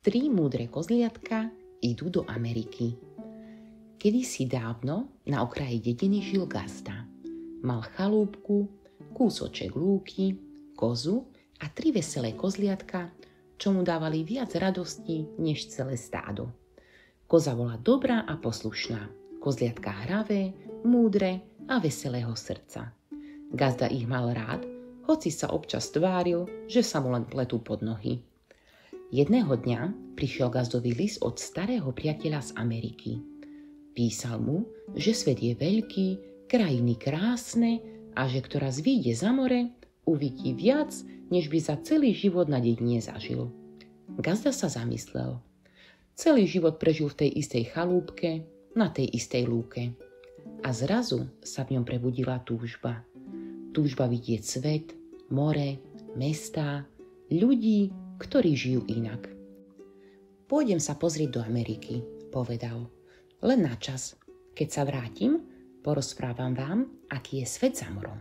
Tri múdre kozliatka idú do Ameriky. Kedysi dávno na okraji dediny žil gazda. Mal chalúbku, kúsoček lúky, kozu a tri veselé kozliatka, čo mu dávali viac radosti než celé stádo. Koza bola dobrá a poslušná, kozliatka hravé, múdre a veselého srdca. Gazda ich mal rád, hoci sa občas tváril, že sa mu len pletú pod nohy. Jedného dňa prišiel gazdovi list od starého priateľa z Ameriky. Písal mu, že svet je veľký, krajiny krásne a že kto raz vyjde za more, uvidí viac, než by za celý život na dedine zažil. Gazda sa zamyslel. Celý život prežil v tej istej chalúbke, na tej istej lúke. A zrazu sa v ňom prebudila túžba. Túžba vidieť svet, more, mestá, ľudí, ktorí žijú inak. Pôjdem sa pozrieť do Ameriky, povedal. Len na čas. Keď sa vrátim, porozprávam vám, aký je svet za morom.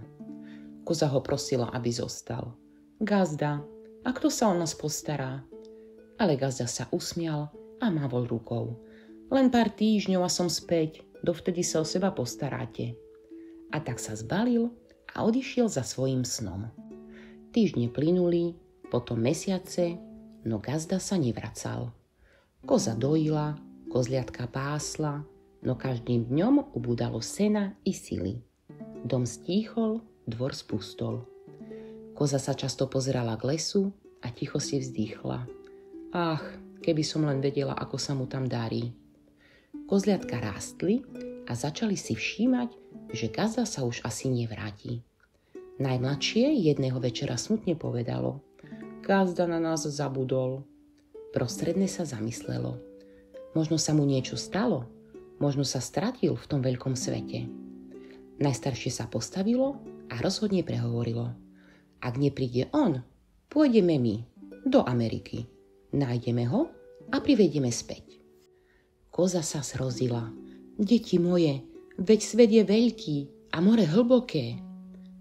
Koza ho prosila, aby zostal. Gazda, a kto sa o nás postará? Ale gazda sa usmial a mávol rukou. Len pár týždňov a som späť, dovtedy sa o seba postaráte. A tak sa zbalil a odišiel za svojím snom. Týždne plynuli, potom mesiace, no gazda sa nevracal. Koza dojila, kozliatka pásla, no každým dňom ubúdalo sena i sily. Dom stíchol, dvor spustol. Koza sa často pozerala k lesu a ticho si vzdýchla. Ach, keby som len vedela, ako sa mu tam darí. Kozliatka rástli a začali si všímať, že gazda sa už asi nevráti. Najmladšie jedného večera smutne povedalo. Gazda na nás zabudol. Prostredné sa zamyslelo. Možno sa mu niečo stalo, možno sa stratil v tom veľkom svete. Najstaršie sa postavilo a rozhodne prehovorilo. Ak nepríde on, pôjdeme my do Ameriky. Nájdeme ho a privedieme späť. Koza sa zrozila. Deti moje, veď svet je veľký a more hlboké.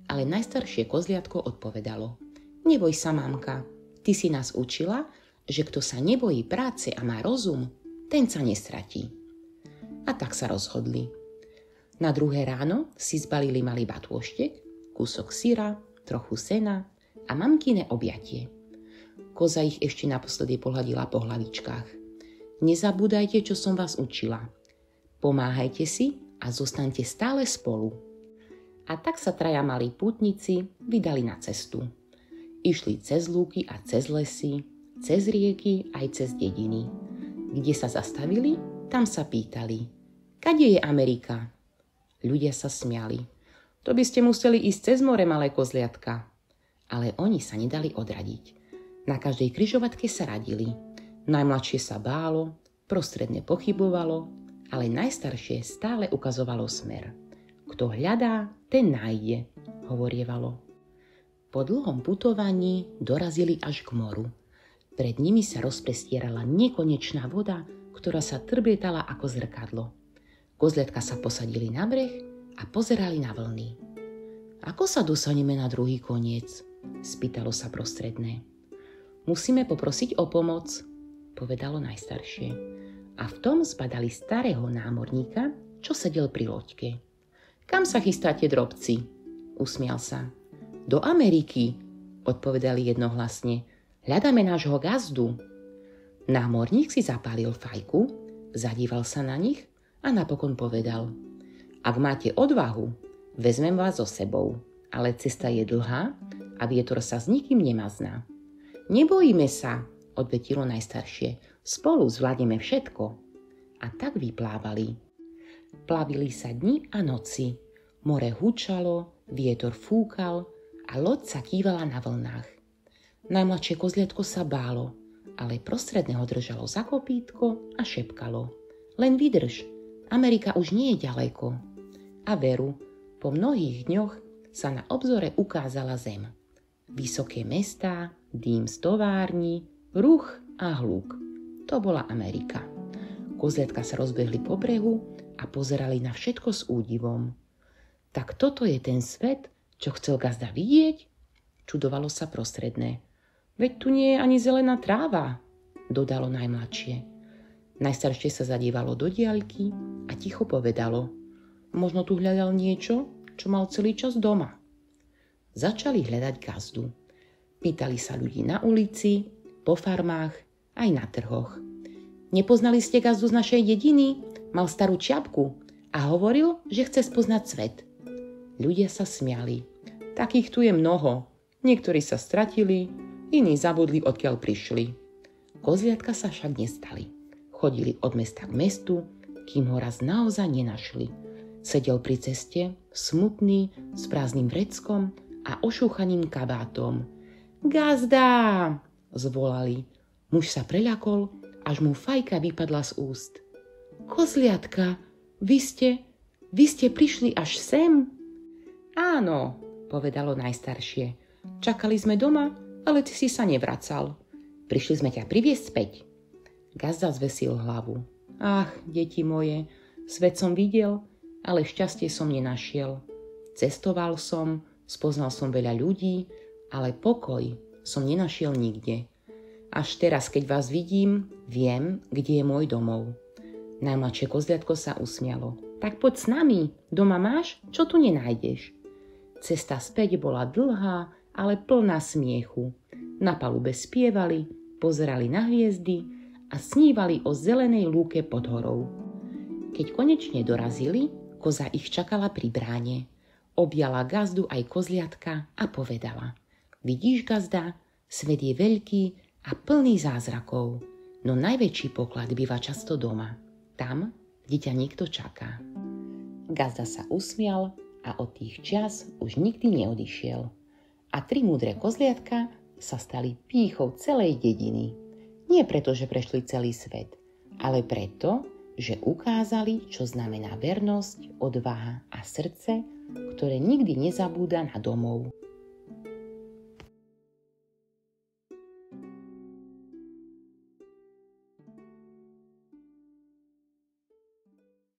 Ale najstaršie kozliatko odpovedalo. Neboj sa, mamka, ty si nás učila, že kto sa nebojí práce a má rozum, ten sa nestratí. A tak sa rozhodli. Na druhé ráno si zbalili malý batôštek, kúsok syra, trochu sena a mamkine objatie. Koza ich ešte naposledy pohľadila po hlavičkách. Nezabúdajte, čo som vás učila. Pomáhajte si a zostaňte stále spolu. A tak sa traja malí pútnici vydali na cestu. Išli cez lúky a cez lesy, cez rieky aj cez dediny. Kde sa zastavili, tam sa pýtali. Kade je Amerika? Ľudia sa smiali. To by ste museli ísť cez more, malé kozliatka. Ale oni sa nedali odradiť. Na každej križovatke sa radili. Najmladšie sa bálo, prostredné pochybovalo, ale najstaršie stále ukazovalo smer. Kto hľadá, ten nájde, hovorievalo. Po dlhom putovaní dorazili až k moru. Pred nimi sa rozprestierala nekonečná voda, ktorá sa trbietala ako zrkadlo. Kozliatka sa posadili na breh a pozerali na vlny. Ako sa dostaneme na druhý koniec? Spýtalo sa prostredné. Musíme poprosiť o pomoc, povedalo najstaršie. A v tom zbadali starého námorníka, čo sedel pri loďke. Kam sa chystáte, drobci? Usmial sa. Do Ameriky, odpovedali jednohlasne. Hľadáme nášho gazdu. Námorník si zapálil fajku, zadíval sa na nich a napokon povedal. Ak máte odvahu, vezmem vás so sebou, ale cesta je dlhá a vietor sa s nikým nemazná. Nebojíme sa, odvetilo najstaršie. Spolu zvládneme všetko. A tak vyplávali. Plavili sa dni a noci. More hučalo, vietor fúkal a loď sa kývala na vlnách. Najmladšie kozliatko sa bálo, ale prostredné ho držalo za kopítko a šepkalo. Len vydrž, Amerika už nie je ďaleko. A veru, po mnohých dňoch sa na obzore ukázala zem. Vysoké mestá, dým z tovární, ruch a hluk. To bola Amerika. Kozliatka sa rozbehli po brehu a pozerali na všetko s údivom. Tak toto je ten svet, čo chcel gazda vidieť? Čudovalo sa prostredné. Veď tu nie je ani zelená tráva. dodalo najmladšie. Najstaršie sa zadívalo do diaľky a ticho povedalo: možno tu hľadal niečo, čo mal celý čas doma. Začali hľadať gazdu. Pýtali sa ľudí na ulici, po farmách, aj na trhoch. Nepoznali ste gazdu z našej dediny? Mal starú čiapku a hovoril, že chce spoznať svet. Ľudia sa smiali. Takých tu je mnoho. Niektorí sa stratili, iní zabudli, odkiaľ prišli. Kozliatka sa však nestali. Chodili od mesta k mestu, kým ho raz naozaj nenašli. Sedel pri ceste, smutný, s prázdnym vreckom a ošúchaným kabátom. Gazda! Zvolali. Muž sa preľakol, až mu fajka vypadla z úst. Kozliatka, vy ste prišli až sem? Áno, povedalo najstaršie. Čakali sme doma, ale ty si sa nevracal. Prišli sme ťa priviesť späť. Gazda zvesil hlavu. Ach, deti moje, svet som videl, ale šťastie som nenašiel. Cestoval som, spoznal som veľa ľudí, ale pokoj som nenašiel nikde. Až teraz, keď vás vidím, viem, kde je môj domov. Najmladšie kozliatko sa usmialo. Tak poď s nami, doma máš, čo tu nenájdeš. Cesta späť bola dlhá, ale plná smiechu. Na palube spievali, pozerali na hviezdy a snívali o zelenej lúke pod horou. Keď konečne dorazili, koza ich čakala pri bráne. Objala gazdu aj kozliatka a povedala: vidíš, gazda, svet je veľký a plný zázrakov, no najväčší poklad býva často doma, tam, kde ťa niekto čaká. Gazda sa usmial a od tých čias už nikdy neodišiel. A 3 múdre kozliatka sa stali pýchou celej dediny. Nie preto, že prešli celý svet, ale preto, že ukázali, čo znamená vernosť, odvaha a srdce, ktoré nikdy nezabúda na domov.